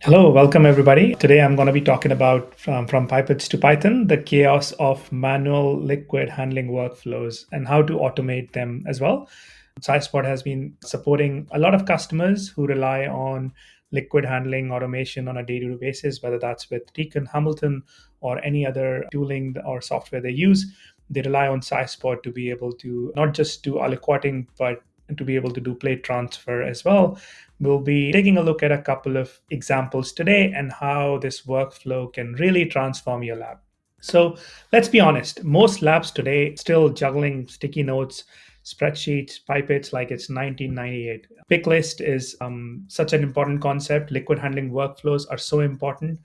Hello, welcome everybody. Today I'm going to be talking about from Pipettes to Python, the chaos of manual liquid handling workflows and how to automate them as well. Scispot has been supporting a lot of customers who rely on liquid handling automation on a day-to-day basis, whether that's with Tecan, Hamilton, or any other tooling or software they use. They rely on Scispot to be able to not just do aliquoting, but to be able to do plate transfer as well. We'll be taking a look at a couple of examples today and how this workflow can really transform your lab. So let's be honest, most labs today still juggling sticky notes, spreadsheets, pipettes like it's 1998. Pick list is such an important concept. Liquid handling workflows are so important,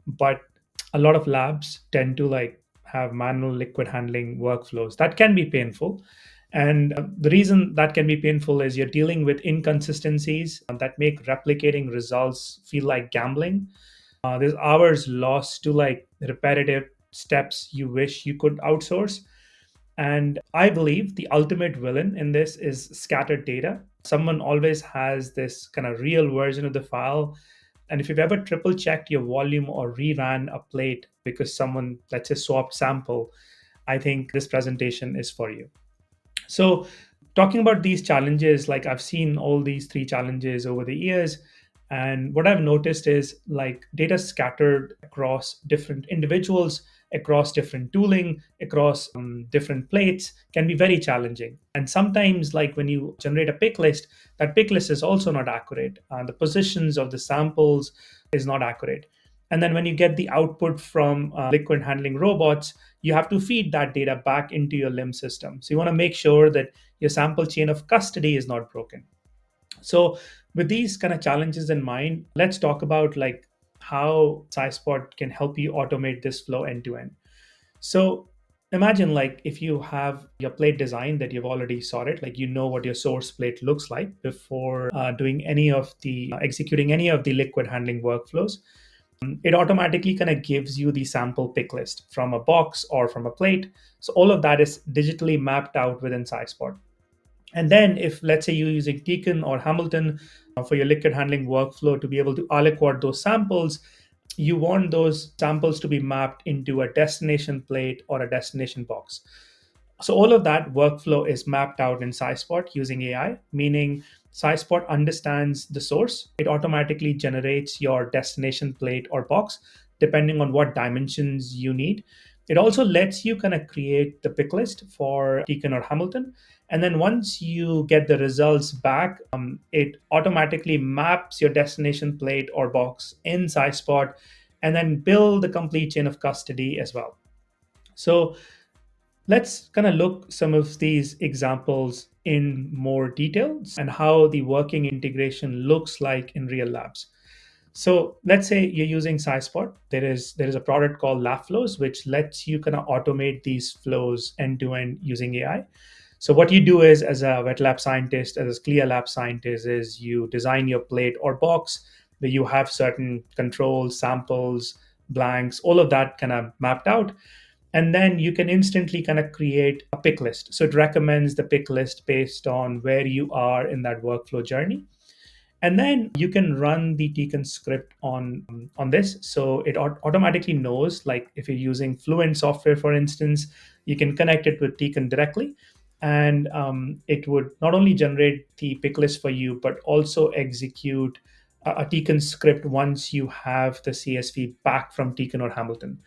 but a lot of labs tend to have manual liquid handling workflows. That can be painful. And the reason that can be painful is you're dealing with inconsistencies that make replicating results feel like gambling. There's hours lost to repetitive steps you wish you could outsource. And I believe the ultimate villain in this is scattered data. Someone always has this kind of real version of the file. And if you've ever triple checked your volume or reran a plate because someone, let's say, swapped sample, I think this presentation is for you. So, talking about these challenges, like I've seen all these three challenges over the years. And what I've noticed is data scattered across different individuals, across different tooling, across different plates can be very challenging. And sometimes, like when you generate a pick list, that pick list is also not accurate. The positions of the samples is not accurate. And then when you get the output from liquid handling robots, you have to feed that data back into your limb system. So you want to make sure that your sample chain of custody is not broken. So with these kind of challenges in mind, let's talk about how Scispot can help you automate this flow end to end. So imagine if you have your plate design that you've already sorted, like you know what your source plate looks like before doing any of the executing any of the liquid handling workflows. It automatically kind of gives you the sample pick list from a box or from a plate. So all of that is digitally mapped out within Scispot. And then if let's say you're using Tecan or Hamilton for your liquid handling workflow to be able to aliquot those samples, you want those samples to be mapped into a destination plate or a destination box. So all of that workflow is mapped out in Scispot using AI, meaning Scispot understands the source. It automatically generates your destination plate or box depending on what dimensions you need. It also lets you kind of create the pick list for Deacon or Hamilton. And then once you get the results back, it automatically maps your destination plate or box in Scispot and then build the complete chain of custody as well. So let's kind of look some of these examples in more details and how the working integration looks like in real labs. So let's say you're using Scispot. There is a product called Lab Flows, which lets you kind of automate these flows end to end using AI. So what you do is, as a wet lab scientist, as a clear lab scientist, is you design your plate or box where you have certain controls, samples, blanks, all of that kind of mapped out. And then you can instantly kind of create a pick list. So it recommends the pick list based on where you are in that workflow journey. And then you can run the Tecan script on this. So it automatically knows, like if you're using Fluent software, for instance, you can connect it with Tecan directly. And it would not only generate the pick list for you, but also execute a Tecan script once you have the CSV back from Tecan or Hamilton.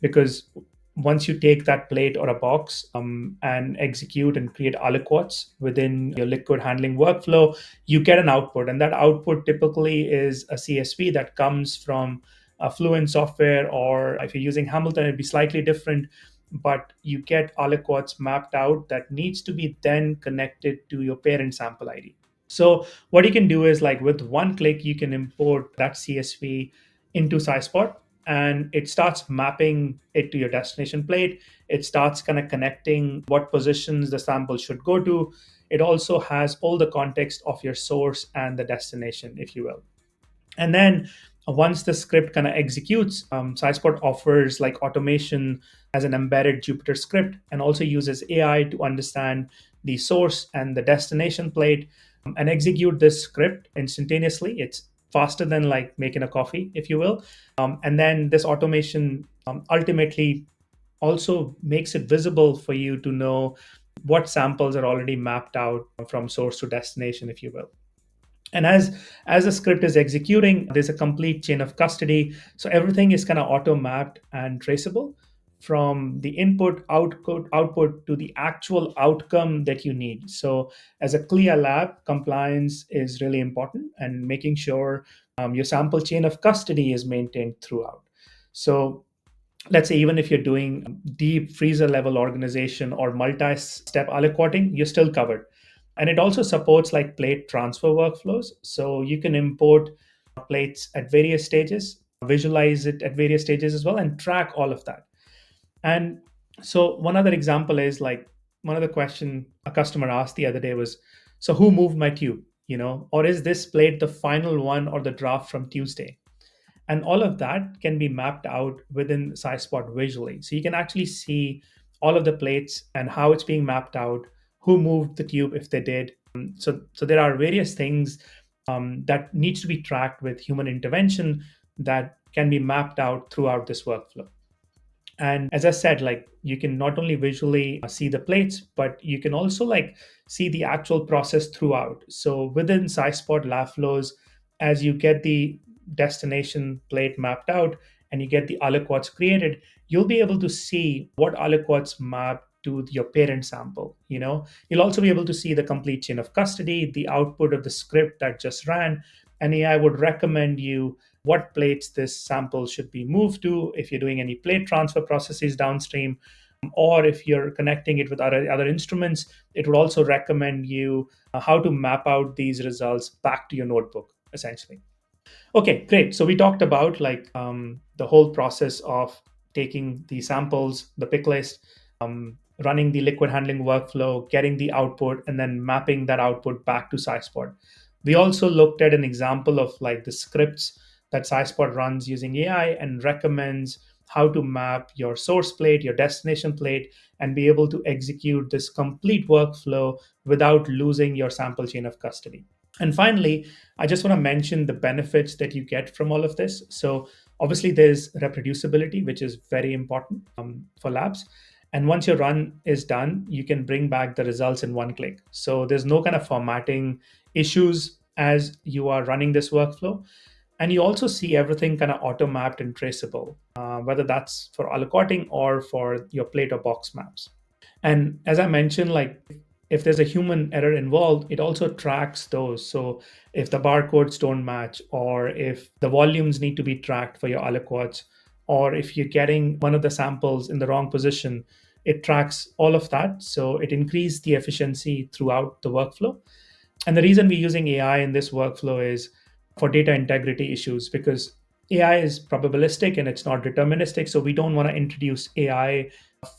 Because once you take that plate or a box and execute and create aliquots within your liquid handling workflow, you get an output. And that output typically is a CSV that comes from a Fluent software, or if you're using Hamilton, it'd be slightly different. But you get aliquots mapped out that needs to be then connected to your parent sample ID. So what you can do is with one click, you can import that CSV into Scispot and it starts mapping it to your destination plate. It starts kind of connecting what positions the sample should go to. It also has all the context of your source and the destination, if you will. And then once the script kind of executes, Scispot offers automation as an embedded Jupyter script and also uses AI to understand the source and the destination plate and execute this script instantaneously. It's faster than like making a coffee, if you will. And then this automation ultimately also makes it visible for you to know what samples are already mapped out from source to destination, if you will. And as the script is executing, there's a complete chain of custody, so everything is kind of auto mapped and traceable from the output to the actual outcome that you need. So as a clear lab, compliance is really important, and making sure your sample chain of custody is maintained throughout. So let's say even if you're doing deep freezer level organization or multi-step aliquoting, you're still covered. And it also supports like plate transfer workflows, so you can import plates at various stages, visualize it at various stages as well, and track all of that. And so one other example is like, one of the question a customer asked the other day was, so who moved my tube, or is this plate the final one or the draft from Tuesday? And all of that can be mapped out within Scispot visually. So you can actually see all of the plates and how it's being mapped out, who moved the tube if they did. So there are various things that needs to be tracked with human intervention that can be mapped out throughout this workflow. And as I said, like you can not only visually see the plates, but you can also like see the actual process throughout. So within Scispot lab flows, as you get the destination plate mapped out and you get the aliquots created, you'll be able to see what aliquots map to your parent sample. You'll also be able to see the complete chain of custody, the output of the script that just ran, and AI would recommend you what plates this sample should be moved to if you're doing any plate transfer processes downstream, or if you're connecting it with other instruments, it would also recommend you how to map out these results back to your notebook, essentially. Okay, great. So we talked about like the whole process of taking the samples, the pick list, running the liquid handling workflow, getting the output, and then mapping that output back to Scispot. We also looked at an example of like the scripts that Scispot runs using AI and recommends how to map your source plate, your destination plate, and be able to execute this complete workflow without losing your sample chain of custody. And finally, I just want to mention the benefits that you get from all of this. So, obviously, there's reproducibility, which is very important for labs. And once your run is done, you can bring back the results in one click. So, there's no kind of formatting issues as you are running this workflow. And you also see everything kind of auto mapped and traceable, whether that's for aliquoting or for your plate or box maps. And as I mentioned, like if there's a human error involved, it also tracks those. So if the barcodes don't match, or if the volumes need to be tracked for your aliquots, or if you're getting one of the samples in the wrong position, it tracks all of that. So it increases the efficiency throughout the workflow. And the reason we're using AI in this workflow is for data integrity issues, because AI is probabilistic and it's not deterministic. So we don't want to introduce AI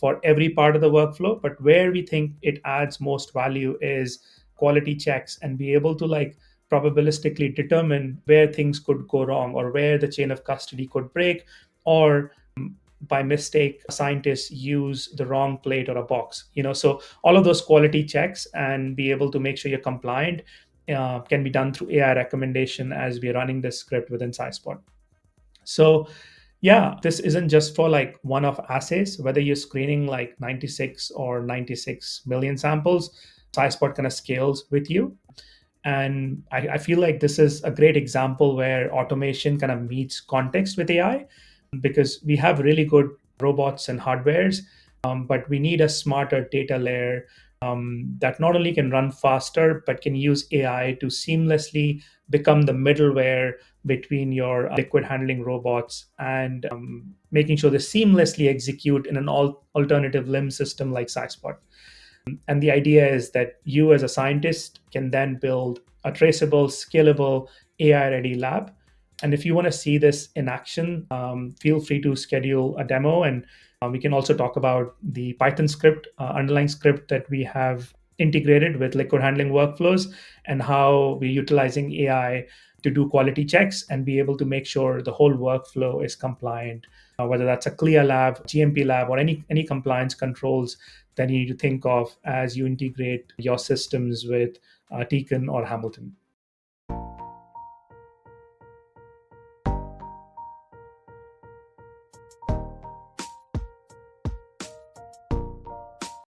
for every part of the workflow, but where we think it adds most value is quality checks and be able to like probabilistically determine where things could go wrong or where the chain of custody could break, or by mistake scientists use the wrong plate or a box. So all of those quality checks and be able to make sure you're compliant can be done through AI recommendation as we're running this script within Scispot. So yeah, this isn't just for like one-off assays, whether you're screening like 96 or 96 million samples, Scispot kind of scales with you. And I feel like this is a great example where automation kind of meets context with AI, because we have really good robots and hardwares, but we need a smarter data layer that not only can run faster, but can use AI to seamlessly become the middleware between your liquid handling robots and making sure they seamlessly execute in an alternative limb system like Scispot. And the idea is that you, as a scientist, can then build a traceable, scalable, AI ready lab. And if you want to see this in action, feel free to schedule a demo. And we can also talk about the Python script, underlying script that we have integrated with liquid handling workflows, and how we're utilizing AI to do quality checks and be able to make sure the whole workflow is compliant, whether that's a CLIA lab, GMP lab, or any compliance controls that you need to think of as you integrate your systems with Tecan or Hamilton.